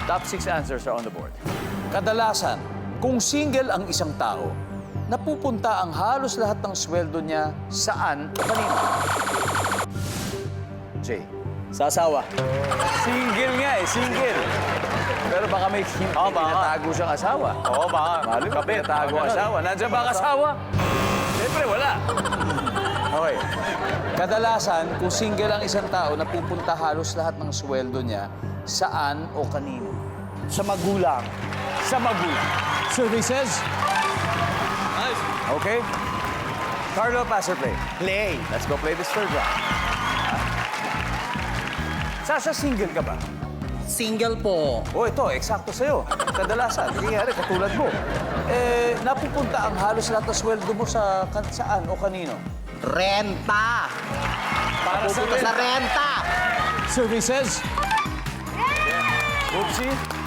Top 6 answers are on the board. Kadalasan, kung single ang isang tao, napupunta ang halos lahat ng sweldo niya saan o kanino? Jay. Sa asawa. Single nga eh, single. Pero baka may tinatago siyang asawa. Oo, baka. Mali mo, tinatago ang asawa. Nandiyan ba ang asawa? Siyempre, wala. Okay. Kadalasan, kung single ang isang tao, napupunta halos lahat ng sweldo niya saan o kanino? Sa magulang. Sa magulang. Survey says, Nice. Okay? Carlo, pass or play? Play. Let's go play this third round. Sasha, single ka ba? Single po. oh ito, eksakto sa'yo. Kadalasan, nangyayari katulad mo. Napupunta ang halos lahat ng sweldo mo saan o kanino? Renta. Para Pupunta sa renta. Survey says, Oopsie.